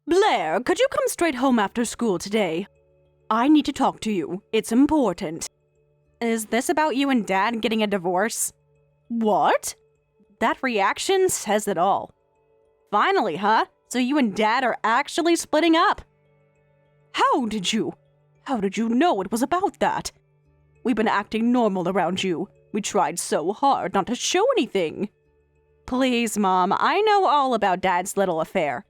Blair, could you come straight home after school today? I need to talk to you. It's important. Is this about you and Dad getting a divorce? What? That reaction says it all. Finally, huh? So you and Dad are actually splitting up? How did you know it was about that? We've been acting normal around you. We tried so hard not to show anything. Please, Mom, I know all about Dad's little affair.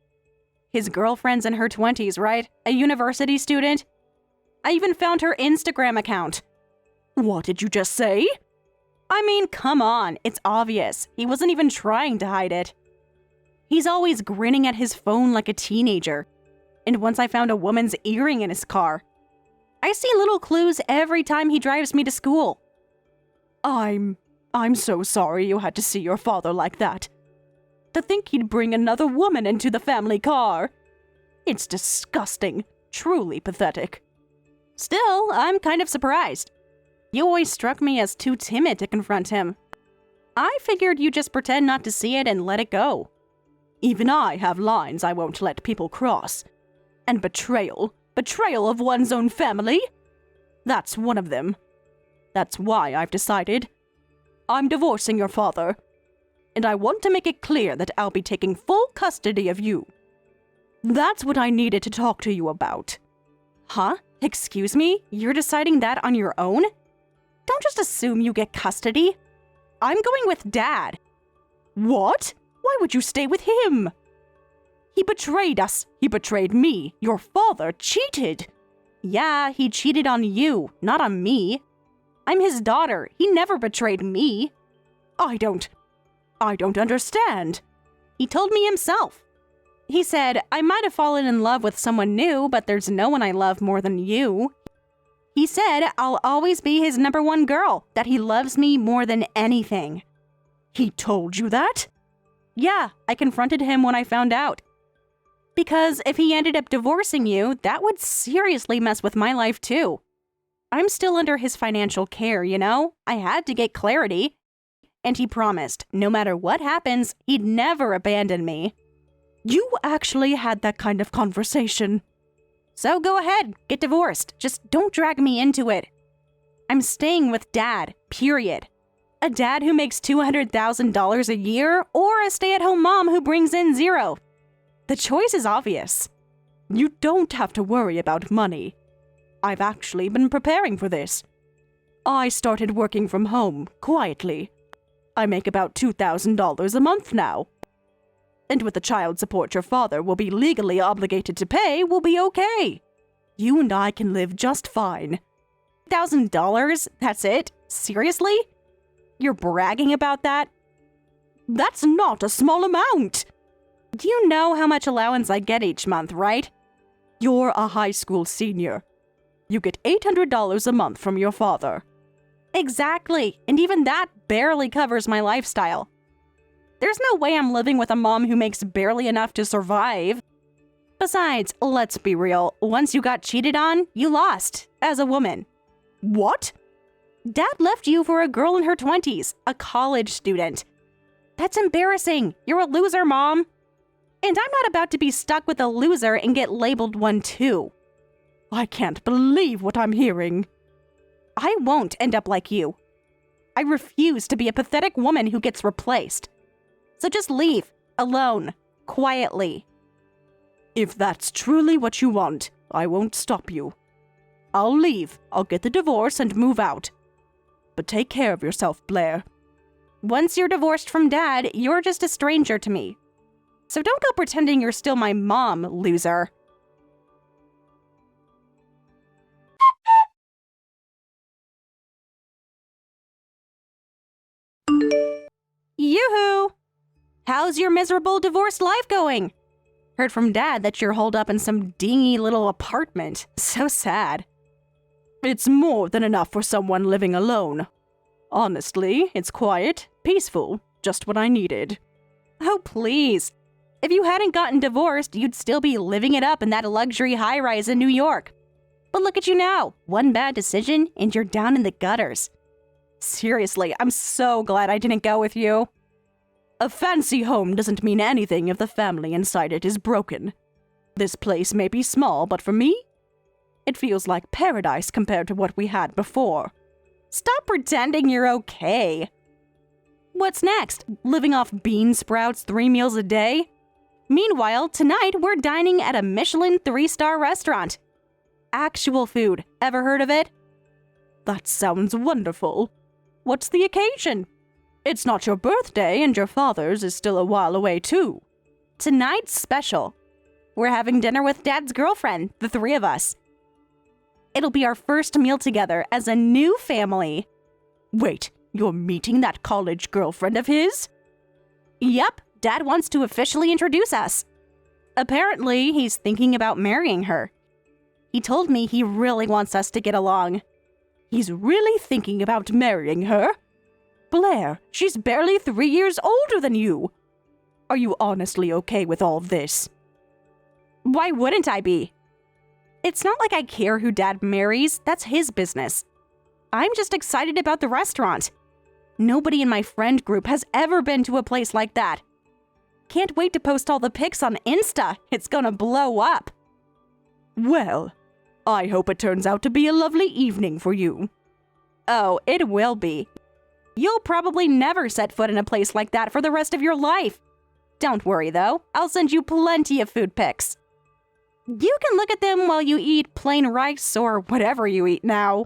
His girlfriend's in her 20s, right? A university student? I even found her Instagram account. What did you just say? I mean, come on, it's obvious. He wasn't even trying to hide it. He's always grinning at his phone like a teenager. And once I found a woman's earring in his car. I see little clues every time he drives me to school. I'm so sorry you had to see your father like that. To think he'd bring another woman into the family car. It's disgusting, truly pathetic. Still, I'm kind of surprised. You always struck me as too timid to confront him. I figured you'd just pretend not to see it and let it go. Even I have lines I won't let people cross. And betrayal of one's own family? That's one of them. That's why I've decided. I'm divorcing your father. And I want to make it clear that I'll be taking full custody of you. That's what I needed to talk to you about. Huh? Excuse me? You're deciding that on your own? Don't just assume you get custody. I'm going with Dad. What? Why would you stay with him? He betrayed us. He betrayed me. Your father cheated. Yeah, he cheated on you, not on me. I'm his daughter. He never betrayed me. I don't understand. He told me himself. He said, I might have fallen in love with someone new, but there's no one I love more than you. He said I'll always be his number one girl, that he loves me more than anything. He told you that? Yeah, I confronted him when I found out. Because if he ended up divorcing you, that would seriously mess with my life too. I'm still under his financial care, you know? I had to get clarity. And he promised, no matter what happens, he'd never abandon me. You actually had that kind of conversation. So go ahead, get divorced. Just don't drag me into it. I'm staying with Dad, period. A dad who makes $200,000 a year, or a stay-at-home mom who brings in zero. The choice is obvious. You don't have to worry about money. I've actually been preparing for this. I started working from home, quietly. I make about $2,000 a month now. And with the child support your father will be legally obligated to pay, we'll be okay. You and I can live just fine. $1,000? That's it? Seriously? You're bragging about that? That's not a small amount. Do you know how much allowance I get each month, right? You're a high school senior. You get $800 a month from your father. Exactly, and even that barely covers my lifestyle. There's no way I'm living with a mom who makes barely enough to survive. Besides, let's be real, once you got cheated on, you lost, as a woman. What? Dad left you for a girl in her 20s, a college student. That's embarrassing. You're a loser, Mom. And I'm not about to be stuck with a loser and get labeled one too. I can't believe what I'm hearing. I won't end up like you. I refuse to be a pathetic woman who gets replaced. So just leave, alone, quietly. If that's truly what you want, I won't stop you. I'll leave, I'll get the divorce and move out. But take care of yourself, Blair. Once you're divorced from Dad, you're just a stranger to me. So don't go pretending you're still my mom, loser. Yoo-hoo! How's your miserable divorced life going? Heard from Dad that you're holed up in some dingy little apartment. So sad. It's more than enough for someone living alone. Honestly, it's quiet, peaceful, just what I needed. Oh, please. If you hadn't gotten divorced, you'd still be living it up in that luxury high-rise in New York. But look at you now. One bad decision, and you're down in the gutters. Seriously, I'm so glad I didn't go with you. A fancy home doesn't mean anything if the family inside it is broken. This place may be small, but for me, it feels like paradise compared to what we had before. Stop pretending you're okay. What's next? Living off bean sprouts 3 meals a day? Meanwhile, tonight we're dining at a Michelin 3-star restaurant. Actual food. Ever heard of it? That sounds wonderful. What's the occasion? It's not your birthday, and your father's is still a while away, too. Tonight's special. We're having dinner with Dad's girlfriend, the 3 of us. It'll be our first meal together as a new family. Wait, you're meeting that college girlfriend of his? Yep, Dad wants to officially introduce us. Apparently, he's thinking about marrying her. He told me he really wants us to get along. He's really thinking about marrying her? Blair, she's barely 3 years older than you. Are you honestly okay with all this? Why wouldn't I be? It's not like I care who Dad marries. That's his business. I'm just excited about the restaurant. Nobody in my friend group has ever been to a place like that. Can't wait to post all the pics on Insta. It's gonna blow up. Well, I hope it turns out to be a lovely evening for you. Oh, it will be. You'll probably never set foot in a place like that for the rest of your life. Don't worry, though. I'll send you plenty of food pics. You can look at them while you eat plain rice or whatever you eat now.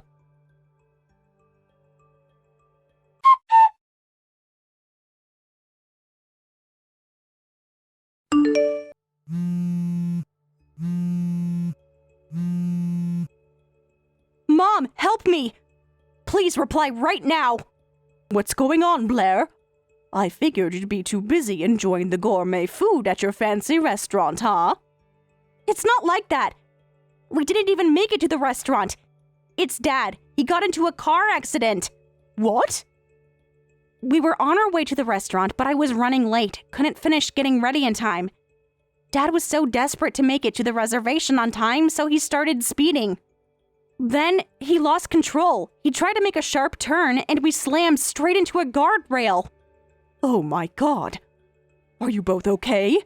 Mom, help me! Please reply right now! What's going on, Blair? I figured you'd be too busy enjoying the gourmet food at your fancy restaurant, huh? It's not like that. We didn't even make it to the restaurant. It's Dad. He got into a car accident. What? We were on our way to the restaurant, but I was running late. Couldn't finish getting ready in time. Dad was so desperate to make it to the reservation on time, so he started speeding. Then he lost control. He tried to make a sharp turn, and we slammed straight into a guardrail. Oh my God. Are you both okay?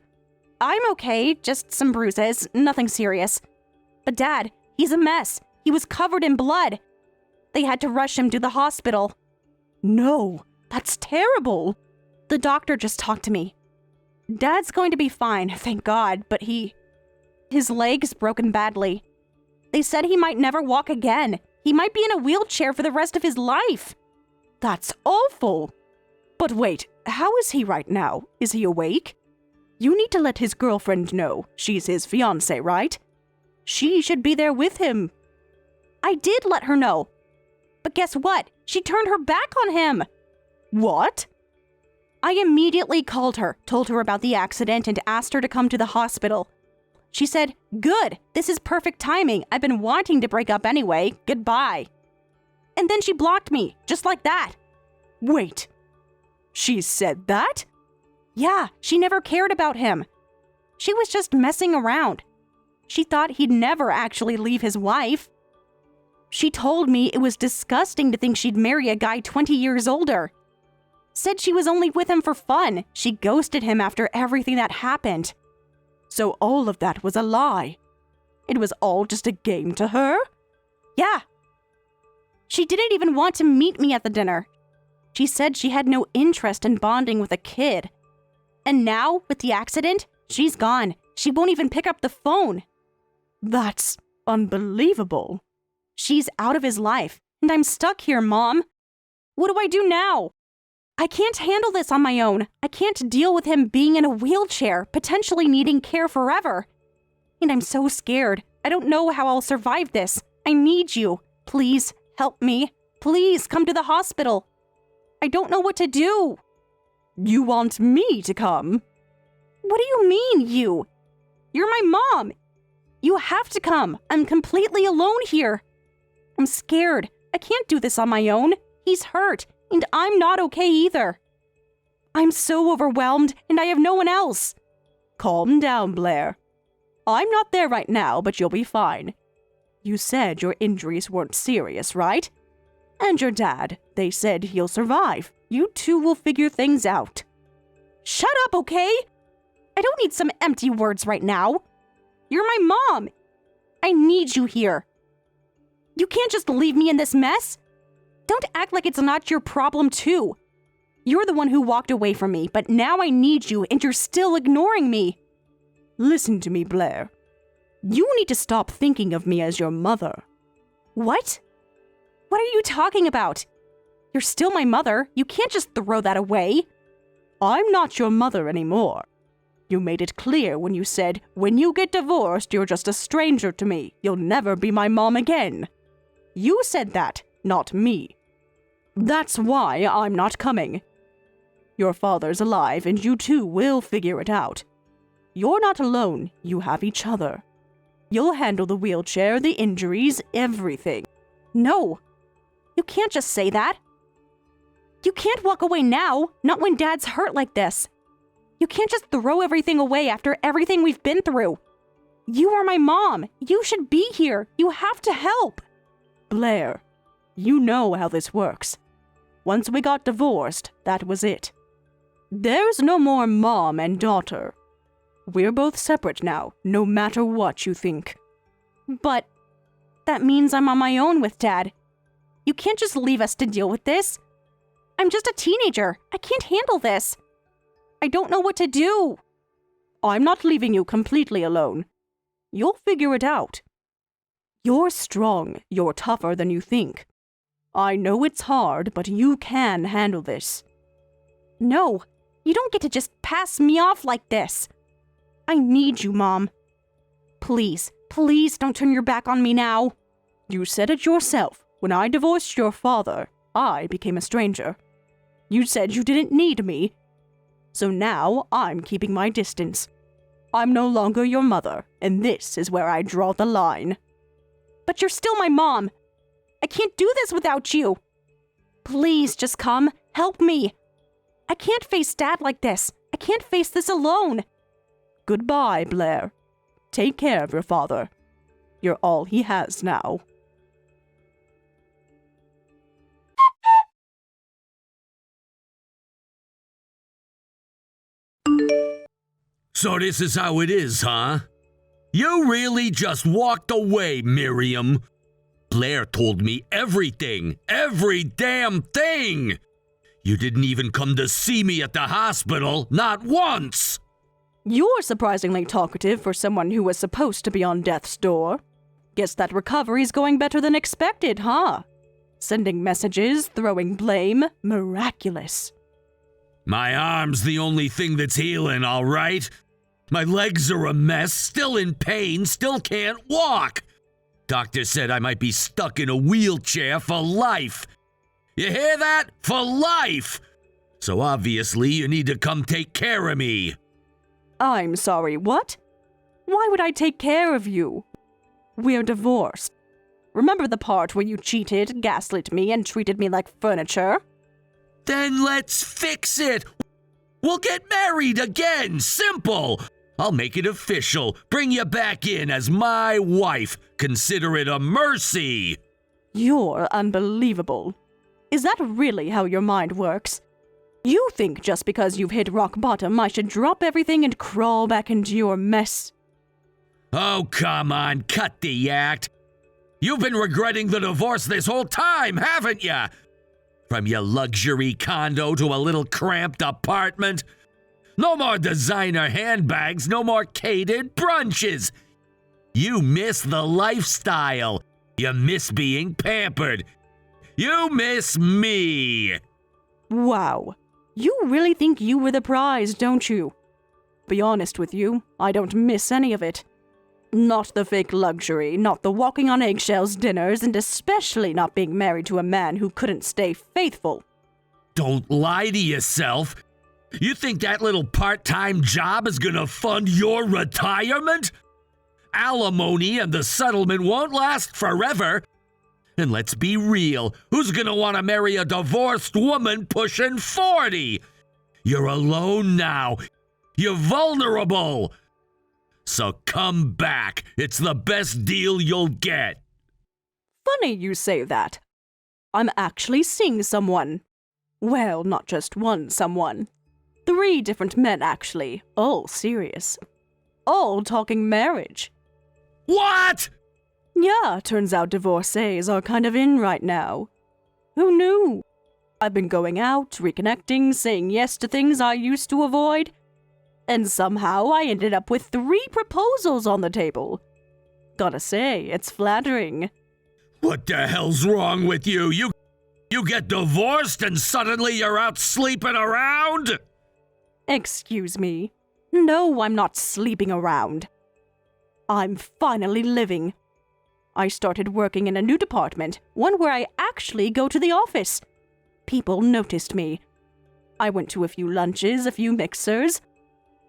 I'm okay, just some bruises, nothing serious. But Dad, he's a mess. He was covered in blood. They had to rush him to the hospital. No, that's terrible. The doctor just talked to me. Dad's going to be fine, thank God, but his leg's broken badly. They said he might never walk again. He might be in a wheelchair for the rest of his life. That's awful. But wait, how is he right now? Is he awake? You need to let his girlfriend know. She's his fiancée, right? She should be there with him. I did let her know. But guess what? She turned her back on him. What? I immediately called her, told her about the accident, and asked her to come to the hospital. She said, "Good, this is perfect timing. I've been wanting to break up anyway. Goodbye." And then she blocked me, just like that. Wait, she said that? Yeah, she never cared about him. She was just messing around. She thought he'd never actually leave his wife. She told me it was disgusting to think she'd marry a guy 20 years older. Said she was only with him for fun. She ghosted him after everything that happened. So all of that was a lie. It was all just a game to her? Yeah. She didn't even want to meet me at the dinner. She said she had no interest in bonding with a kid. And now, with the accident, she's gone. She won't even pick up the phone. That's unbelievable. She's out of his life, and I'm stuck here, Mom. What do I do now? I can't handle this on my own. I can't deal with him being in a wheelchair, potentially needing care forever. And I'm so scared. I don't know how I'll survive this. I need you. Please, help me. Please, come to the hospital. I don't know what to do. You want me to come? What do you mean, you? You're my mom. You have to come. I'm completely alone here. I'm scared. I can't do this on my own. He's hurt. And I'm not okay either. I'm so overwhelmed, and I have no one else. Calm down, Blair. I'm not there right now, but you'll be fine. You said your injuries weren't serious, right? And your dad, they said he'll survive. You two will figure things out. Shut up, okay? I don't need some empty words right now. You're my mom. I need you here. You can't just leave me in this mess. Don't act like it's not your problem, too. You're the one who walked away from me, but now I need you and you're still ignoring me. Listen to me, Blair. You need to stop thinking of me as your mother. What? What are you talking about? You're still my mother. You can't just throw that away. I'm not your mother anymore. You made it clear when you said, when you get divorced, you're just a stranger to me. You'll never be my mom again. You said that, not me. That's why I'm not coming. Your father's alive, and you two will figure it out. You're not alone. You have each other. You'll handle the wheelchair, the injuries, everything. No, you can't just say that. You can't walk away now, not when Dad's hurt like this. You can't just throw everything away after everything we've been through. You are my mom. You should be here. You have to help. Blair, you know how this works. Once we got divorced, that was it. There's no more mom and daughter. We're both separate now, no matter what you think. But that means I'm on my own with Dad. You can't just leave us to deal with this. I'm just a teenager. I can't handle this. I don't know what to do. I'm not leaving you completely alone. You'll figure it out. You're strong. You're tougher than you think. I know it's hard, but you can handle this. No, you don't get to just pass me off like this. I need you, Mom. Please, please don't turn your back on me now. You said it yourself. When I divorced your father, I became a stranger. You said you didn't need me. So now I'm keeping my distance. I'm no longer your mother, and this is where I draw the line. But you're still my mom. I can't do this without you. Please just come. Help me. I can't face Dad like this. I can't face this alone. Goodbye, Blair. Take care of your father. You're all he has now. So this is how it is, huh? You really just walked away, Miriam. Blair told me everything, every damn thing. You didn't even come to see me at the hospital, not once. You're surprisingly talkative for someone who was supposed to be on death's door. Guess that recovery's going better than expected, huh? Sending messages, throwing blame, miraculous. My arm's the only thing that's healing, all right? My legs are a mess, still in pain, still can't walk. Doctor said I might be stuck in a wheelchair for life. You hear that? For life! So obviously you need to come take care of me. I'm sorry, what? Why would I take care of you? We're divorced. Remember the part where you cheated, gaslit me, and treated me like furniture? Then let's fix it. We'll get married again, simple. I'll make it official, bring you back in as my wife. Consider it a mercy. You're unbelievable. Is that really how your mind works? You think just because you've hit rock bottom, I should drop everything and crawl back into your mess? Oh, come on, cut the act. You've been regretting the divorce this whole time, haven't you? From your luxury condo to a little cramped apartment. No more designer handbags, no more catered brunches. You miss the lifestyle. You miss being pampered. You miss me. Wow. You really think you were the prize, don't you? Be honest with you, I don't miss any of it. Not the fake luxury, not the walking on eggshells dinners, and especially not being married to a man who couldn't stay faithful. Don't lie to yourself. You think that little part-time job is gonna fund your retirement? Alimony and the settlement won't last forever. And let's be real, who's gonna want to marry a divorced woman pushing 40? You're alone now. You're vulnerable. So come back. It's the best deal you'll get. Funny you say that. I'm actually seeing someone. Well, not just one someone. 3 different men, actually. All serious. All talking marriage. What? Yeah, turns out divorcees are kind of in right now. Who knew? I've been going out, reconnecting, saying yes to things I used to avoid. And somehow I ended up with 3 proposals on the table. Gotta say, it's flattering. What the hell's wrong with you? You get divorced and suddenly you're out sleeping around? Excuse me. No, I'm not sleeping around. I'm finally living. I started working in a new department, one where I actually go to the office. People noticed me. I went to a few lunches, a few mixers.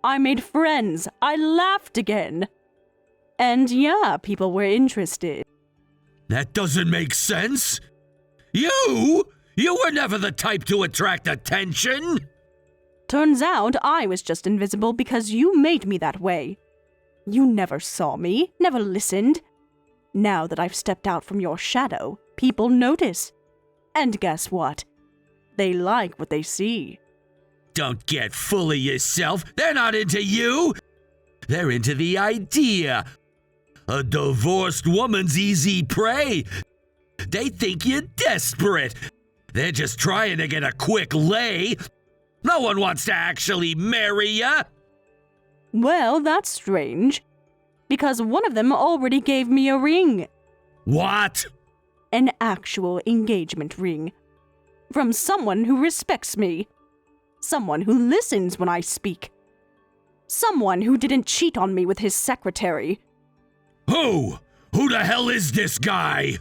I made friends. I laughed again. And yeah, people were interested. That doesn't make sense. You were never the type to attract attention. Turns out I was just invisible because you made me that way. You never saw me, never listened. Now that I've stepped out from your shadow, people notice. And guess what? They like what they see. Don't get full of yourself. They're not into you. They're into the idea. A divorced woman's easy prey. They think you're desperate. They're just trying to get a quick lay. No one wants to actually marry ya. Well, that's strange. Because one of them already gave me a ring. What? An actual engagement ring. From someone who respects me. Someone who listens when I speak. Someone who didn't cheat on me with his secretary. Who? Who the hell is this guy?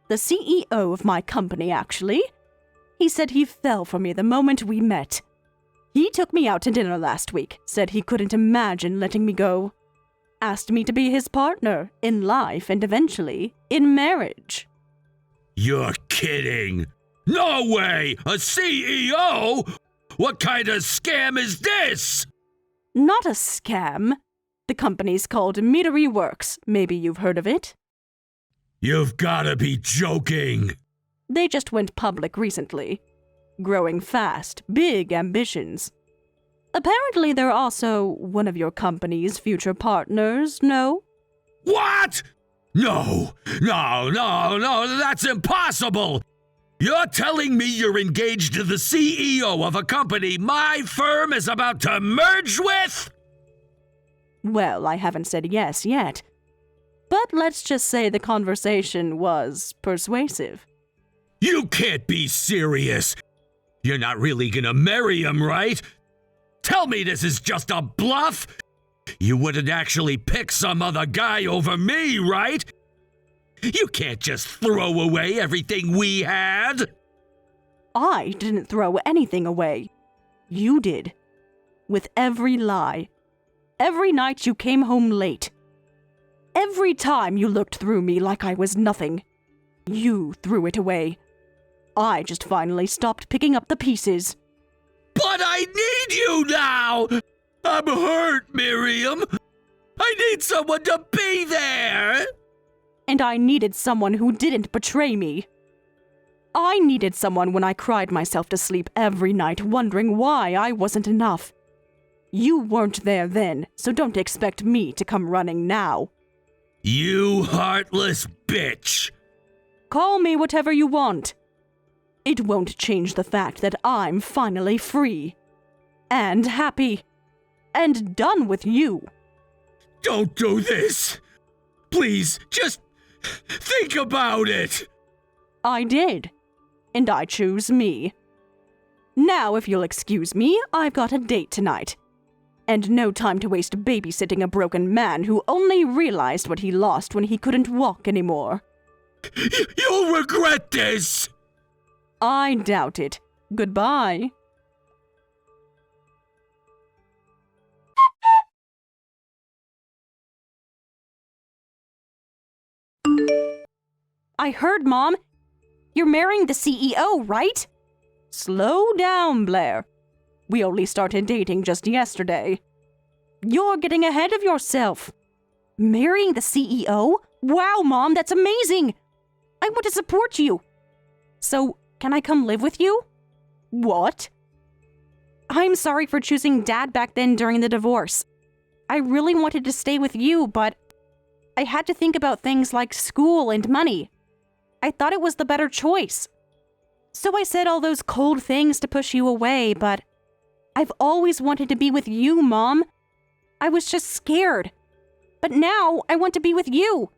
The CEO of my company, actually. He said he fell for me the moment we met. He took me out to dinner last week, said he couldn't imagine letting me go. Asked me to be his partner in life and eventually in marriage. You're kidding. No way! A CEO? What kind of scam is this? Not a scam. The company's called Meadery Works. Maybe you've heard of it? You've gotta be joking. They just went public recently. Growing fast, big ambitions. Apparently they're also one of your company's future partners, no? What? No, that's impossible! You're telling me you're engaged to the CEO of a company my firm is about to merge with? Well, I haven't said yes yet. But let's just say the conversation was persuasive. You can't be serious. You're not really gonna marry him, right? Tell me this is just a bluff? You wouldn't actually pick some other guy over me, right? You can't just throw away everything we had. I didn't throw anything away. You did. With every lie. Every night you came home late. Every time you looked through me like I was nothing. You threw it away. I just finally stopped picking up the pieces. But I need you now! I'm hurt, Miriam. I need someone to be there! And I needed someone who didn't betray me. I needed someone when I cried myself to sleep every night wondering why I wasn't enough. You weren't there then, so don't expect me to come running now. You heartless bitch! Call me whatever you want. It won't change the fact that I'm finally free. And happy. And done with you. Don't do this! Please, just think about it! I did. And I choose me. Now, if you'll excuse me, I've got a date tonight. And no time to waste babysitting a broken man who only realized what he lost when he couldn't walk anymore. You'll regret this! I doubt it. Goodbye. I heard, Mom. You're marrying the CEO, right? Slow down, Blair. We only started dating just yesterday. You're getting ahead of yourself. Marrying the CEO? Wow, Mom, that's amazing. I want to support you. So, can I come live with you? What? I'm sorry for choosing Dad back then during the divorce. I really wanted to stay with you, but I had to think about things like school and money. I thought it was the better choice. So I said all those cold things to push you away, but I've always wanted to be with you, Mom. I was just scared. But now I want to be with you.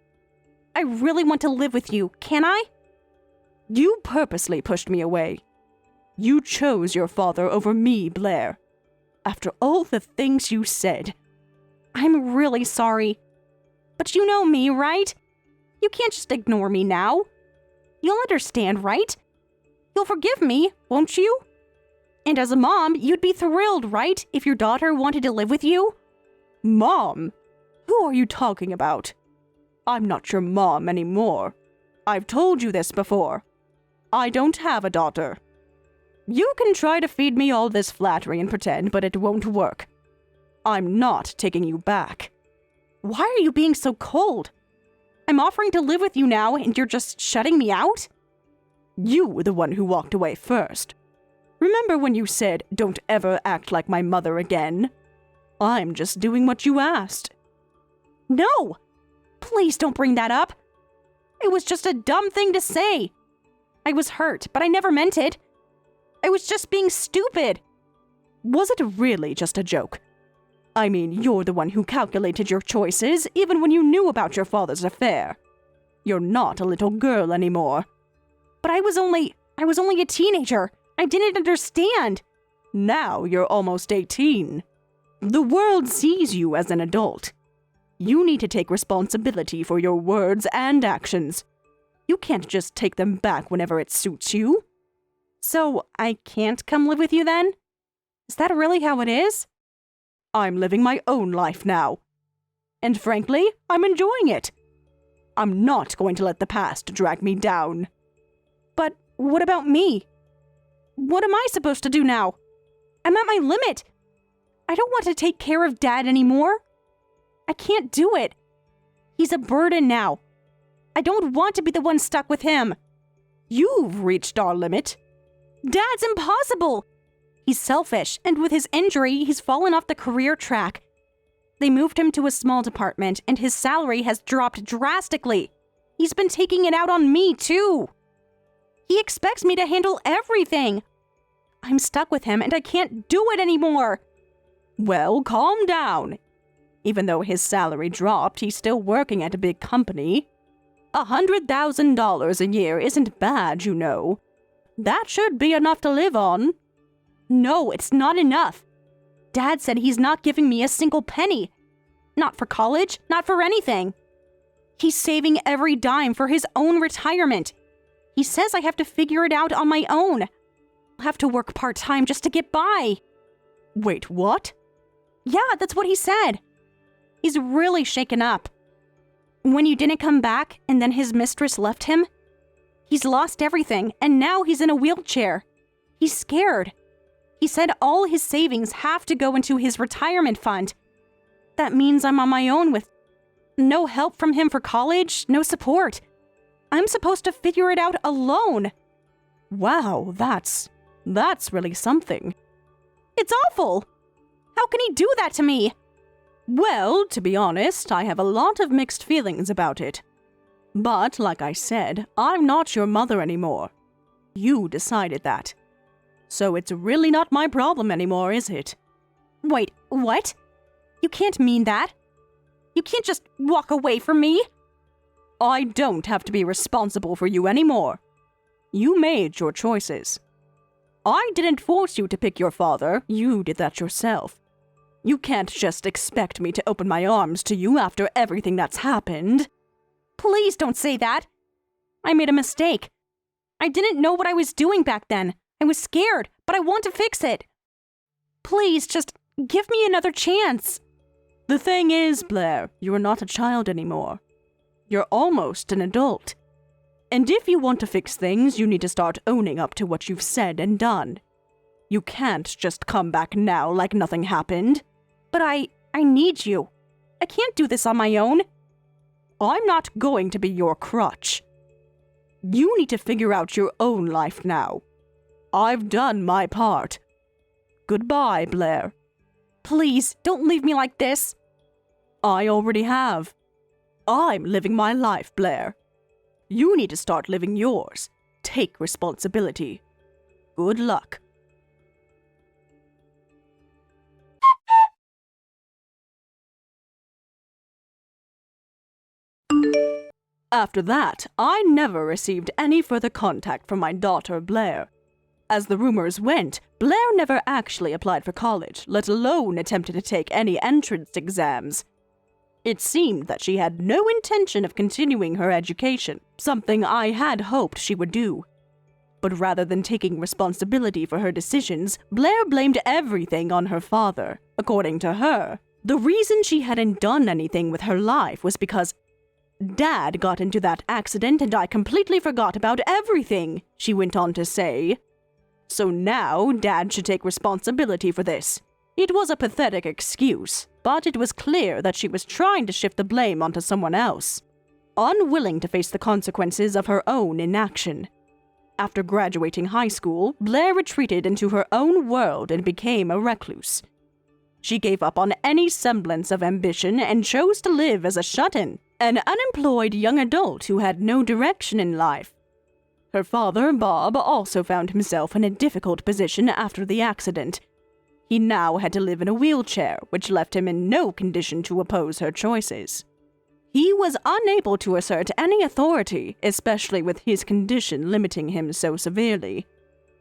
I really want to live with you, can I? You purposely pushed me away. You chose your father over me, Blair. After all the things you said. I'm really sorry. But you know me, right? You can't just ignore me now. You'll understand, right? You'll forgive me, won't you? And as a mom, you'd be thrilled, right, if your daughter wanted to live with you? Mom? Who are you talking about? I'm not your mom anymore. I've told you this before. I don't have a daughter. You can try to feed me all this flattery and pretend, but it won't work. I'm not taking you back. Why are you being so cold? I'm offering to live with you now, and you're just shutting me out? You were the one who walked away first. Remember when you said, "Don't ever act like my mother again"? I'm just doing what you asked. No! Please don't bring that up. It was just a dumb thing to say. I was hurt, but I never meant it. I was just being stupid. Was it really just a joke? I mean, you're the one who calculated your choices, even when you knew about your father's affair. You're not a little girl anymore. But I was only a teenager. I didn't understand. Now you're almost 18. The world sees you as an adult. You need to take responsibility for your words and actions. You can't just take them back whenever it suits you. So I can't come live with you then? Is that really how it is? I'm living my own life now. And frankly, I'm enjoying it. I'm not going to let the past drag me down. But what about me? What am I supposed to do now? I'm at my limit. I don't want to take care of Dad anymore. I can't do it. He's a burden now. I don't want to be the one stuck with him. You've reached our limit. Dad's impossible. He's selfish, and with his injury, he's fallen off the career track. They moved him to a small department, and his salary has dropped drastically. He's been taking it out on me, too. He expects me to handle everything. I'm stuck with him, and I can't do it anymore. Well, calm down. Even though his salary dropped, he's still working at a big company. $100,000 a year isn't bad, you know. That should be enough to live on. No, it's not enough. Dad said he's not giving me a single penny. Not for college, not for anything. He's saving every dime for his own retirement. He says I have to figure it out on my own. I'll have to work part-time just to get by. Wait, what? Yeah, that's what he said. He's really shaken up. When you didn't come back and then his mistress left him, he's lost everything and now he's in a wheelchair. He's scared. He said all his savings have to go into his retirement fund. That means I'm on my own with no help from him for college, no support. I'm supposed to figure it out alone. Wow, that's really something. It's awful. How can he do that to me? Well, to be honest, I have a lot of mixed feelings about it. But, like I said, I'm not your mother anymore. You decided that. So it's really not my problem anymore, is it? Wait, what? You can't mean that. You can't just walk away from me. I don't have to be responsible for you anymore. You made your choices. I didn't force you to pick your father. You did that yourself. You can't just expect me to open my arms to you after everything that's happened. Please don't say that. I made a mistake. I didn't know what I was doing back then. I was scared, but I want to fix it. Please, just give me another chance. The thing is, Blair, you are not a child anymore. You're almost an adult. And if you want to fix things, you need to start owning up to what you've said and done. You can't just come back now like nothing happened. But I need you. I can't do this on my own. I'm not going to be your crutch. You need to figure out your own life now. I've done my part. Goodbye, Blair. Please, don't leave me like this. I already have. I'm living my life, Blair. You need to start living yours. Take responsibility. Good luck. After that, I never received any further contact from my daughter, Blair. As the rumors went, Blair never actually applied for college, let alone attempted to take any entrance exams. It seemed that she had no intention of continuing her education, something I had hoped she would do. But rather than taking responsibility for her decisions, Blair blamed everything on her father. According to her, the reason she hadn't done anything with her life was because Dad got into that accident and I completely forgot about everything, she went on to say. So now Dad should take responsibility for this. It was a pathetic excuse, but it was clear that she was trying to shift the blame onto someone else, unwilling to face the consequences of her own inaction. After graduating high school, Blair retreated into her own world and became a recluse. She gave up on any semblance of ambition and chose to live as a shut-in, an unemployed young adult who had no direction in life. Her father, Bob, also found himself in a difficult position after the accident. He now had to live in a wheelchair, which left him in no condition to oppose her choices. He was unable to assert any authority, especially with his condition limiting him so severely.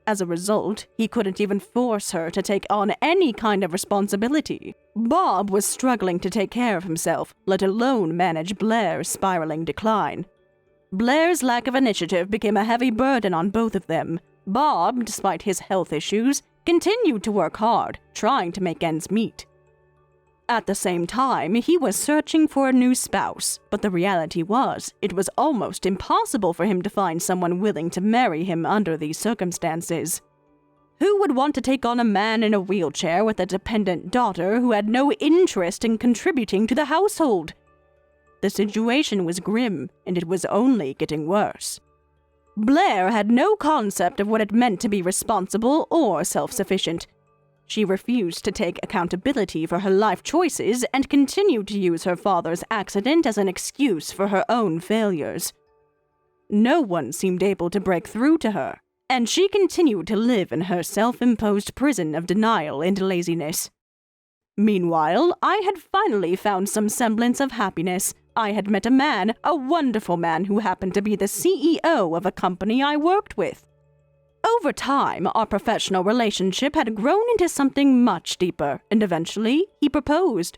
As a result, he couldn't even force her to take on any kind of responsibility. Bob was struggling to take care of himself, let alone manage Blair's spiraling decline. Blair's lack of initiative became a heavy burden on both of them. Bob, despite his health issues, continued to work hard, trying to make ends meet. At the same time, he was searching for a new spouse, but the reality was, it was almost impossible for him to find someone willing to marry him under these circumstances. Who would want to take on a man in a wheelchair with a dependent daughter who had no interest in contributing to the household? The situation was grim, and it was only getting worse. Blair had no concept of what it meant to be responsible or self-sufficient. She refused to take accountability for her life choices and continued to use her father's accident as an excuse for her own failures. No one seemed able to break through to her, and she continued to live in her self-imposed prison of denial and laziness. Meanwhile, I had finally found some semblance of happiness. I had met a man, a wonderful man who happened to be the CEO of a company I worked with. Over time, our professional relationship had grown into something much deeper, and eventually, he proposed.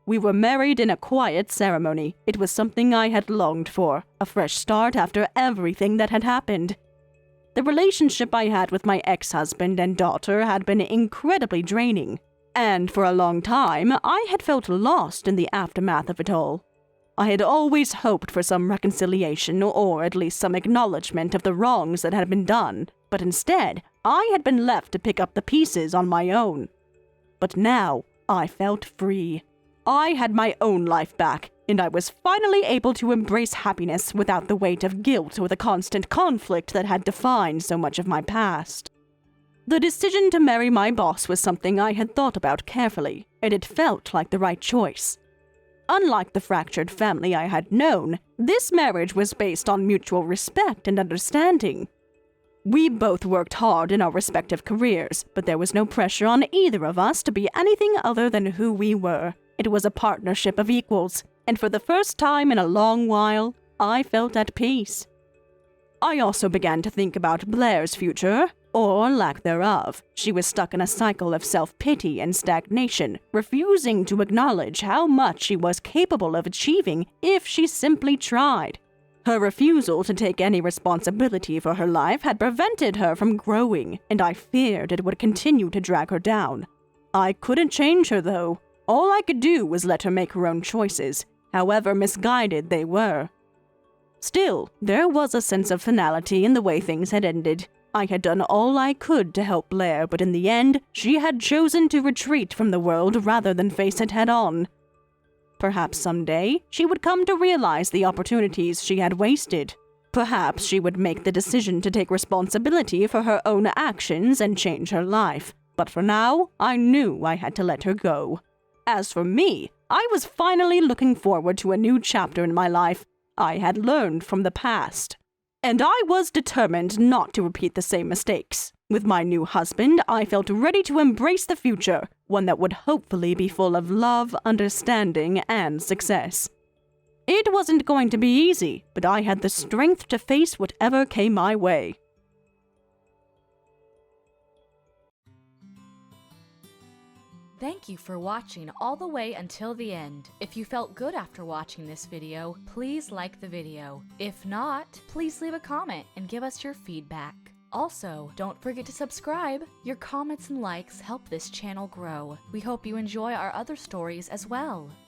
We were married in a quiet ceremony. It was something I had longed for, a fresh start after everything that had happened. The relationship I had with my ex-husband and daughter had been incredibly draining, and for a long time, I had felt lost in the aftermath of it all. I had always hoped for some reconciliation or at least some acknowledgement of the wrongs that had been done, but instead, I had been left to pick up the pieces on my own. But now, I felt free. I had my own life back, and I was finally able to embrace happiness without the weight of guilt or the constant conflict that had defined so much of my past. The decision to marry my boss was something I had thought about carefully, and it felt like the right choice. Unlike the fractured family I had known, this marriage was based on mutual respect and understanding. We both worked hard in our respective careers, but there was no pressure on either of us to be anything other than who we were. It was a partnership of equals, and for the first time in a long while, I felt at peace. I also began to think about Blair's future, or lack thereof. She was stuck in a cycle of self-pity and stagnation, refusing to acknowledge how much she was capable of achieving if she simply tried. Her refusal to take any responsibility for her life had prevented her from growing, and I feared it would continue to drag her down. I couldn't change her, though. All I could do was let her make her own choices, however misguided they were. Still, there was a sense of finality in the way things had ended. I had done all I could to help Blair, but in the end, she had chosen to retreat from the world rather than face it head-on. Perhaps someday, she would come to realize the opportunities she had wasted. Perhaps she would make the decision to take responsibility for her own actions and change her life. But for now, I knew I had to let her go. As for me, I was finally looking forward to a new chapter in my life. I had learned from the past. And I was determined not to repeat the same mistakes. With my new husband, I felt ready to embrace the future, one that would hopefully be full of love, understanding, and success. It wasn't going to be easy, but I had the strength to face whatever came my way. Thank you for watching all the way until the end. If you felt good after watching this video, please like the video. If not, please leave a comment and give us your feedback. Also, don't forget to subscribe. Your comments and likes help this channel grow. We hope you enjoy our other stories as well.